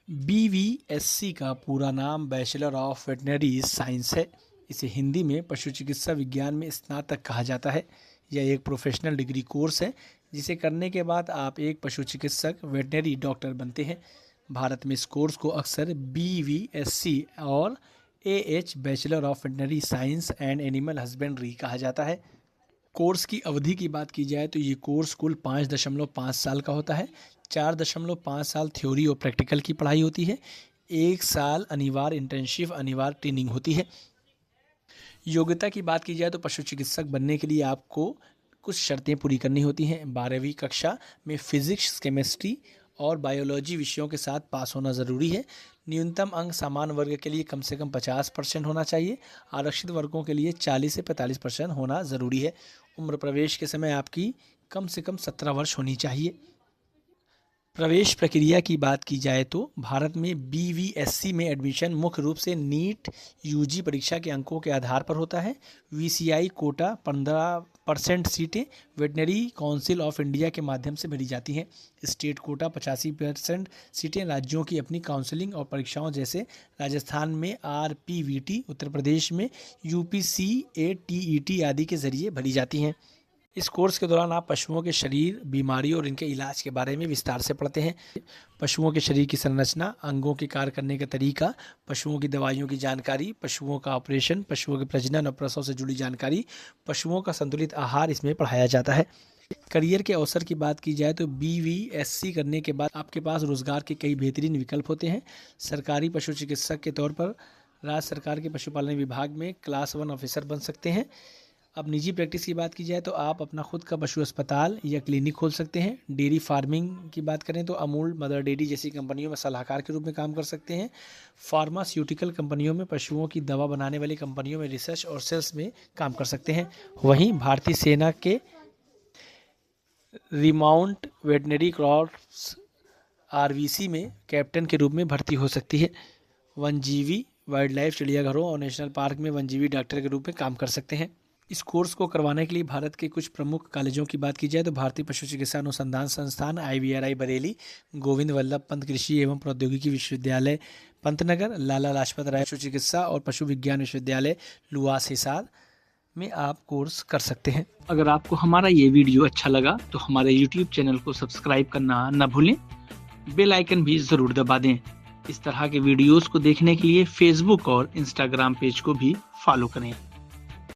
BVSC का पूरा नाम बैचलर ऑफ वेटनरी साइंस है। इसे हिंदी में पशु चिकित्सा विज्ञान में स्नातक कहा जाता है। यह एक प्रोफेशनल डिग्री कोर्स है जिसे करने के बाद आप एक पशु चिकित्सक वेटनरी डॉक्टर बनते हैं। भारत में इस कोर्स को अक्सर BVSC और AH bachelor of veterinary science and animal husbandry कहा जाता है। कोर्स की अवधि की बात की जाए तो ये कोर्स कुल 5.5 साल का होता है। 4.5 साल थ्योरी और प्रैक्टिकल की पढ़ाई होती है। 1 साल अनिवार्य इंटर्नशिप अनिवार्य ट्रेनिंग होती है। योग्यता की बात की जाए तो पशु चिकित्सक बनने के लिए आपको कुछ शर्तें पूरी करनी होती हैं। 12वीं कक्षा में फिजिक्स, केमिस्ट्री और बायोलॉजी विषयों के साथ पास होना ज़रूरी है। न्यूनतम अंक सामान्य वर्ग के लिए कम से कम 50% होना चाहिए। आरक्षित वर्गों के लिए 40 से 45% होना ज़रूरी है। उम्र प्रवेश के समय आपकी कम से कम 17 वर्ष होनी चाहिए। प्रवेश प्रक्रिया की बात की जाए तो भारत में BVSC में एडमिशन मुख्य रूप से नीट UG परीक्षा के अंकों के आधार पर होता है। VCI कोटा 15% सीटें वेटनरी काउंसिल ऑफ इंडिया के माध्यम से भरी जाती हैं। स्टेट कोटा 85% सीटें राज्यों की अपनी काउंसलिंग और परीक्षाओं जैसे राजस्थान में RPVT, उत्तर प्रदेश में UPCATET आदि के जरिए भरी जाती हैं। इस कोर्स के दौरान आप पशुओं के शरीर, बीमारियों और इनके इलाज के बारे में विस्तार से पढ़ते हैं। पशुओं के शरीर की संरचना, अंगों के कार्य करने का तरीका, पशुओं की दवाइयों की जानकारी, पशुओं का ऑपरेशन, पशुओं के प्रजनन और प्रसव से जुड़ी जानकारी, पशुओं का संतुलित आहार इसमें पढ़ाया जाता है। करियर के अवसर की बात की जाए तो BVSC करने के बाद आपके पास रोजगार के कई बेहतरीन विकल्प होते हैं। सरकारी पशु चिकित्सक के तौर पर राज्य सरकार के पशुपालन विभाग में क्लास 1 ऑफिसर बन सकते हैं। अब निजी प्रैक्टिस की बात की जाए तो आप अपना खुद का पशु अस्पताल या क्लिनिक खोल सकते हैं। डेयरी फार्मिंग की बात करें तो अमूल, मदर डेयरी जैसी कंपनियों में सलाहकार के रूप में काम कर सकते हैं। फार्मास्यूटिकल कंपनियों में, पशुओं की दवा बनाने वाली कंपनियों में रिसर्च और सेल्स में काम कर सकते हैं। वहीं भारतीय सेना के रिमाउंट वेटनरी क्रॉप्स RVC में कैप्टन के रूप में भर्ती हो सकती है। वन्यजीवी वाइल्ड लाइफ चिड़ियाघरों और नेशनल पार्क में वन्यजीवी डॉक्टर के रूप में काम कर सकते हैं। इस कोर्स को करवाने के लिए भारत के कुछ प्रमुख कॉलेजों की बात की जाए तो भारतीय पशु चिकित्सा अनुसंधान संस्थान IVRI बरेली, गोविंद वल्लभ पंत कृषि एवं प्रौद्योगिकी विश्वविद्यालय पंतनगर, लाला लाजपत राय पशु चिकित्सा और पशु विज्ञान विश्वविद्यालय लुआस हिसार में आप कोर्स कर सकते हैं। अगर आपको हमारा ये वीडियो अच्छा लगा तो हमारे YouTube चैनल को सब्सक्राइब करना न भूलें। बेल आइकन भी ज़रूर दबा दें। इस तरह के वीडियोस को देखने के लिए Facebook और Instagram पेज को भी फॉलो करें।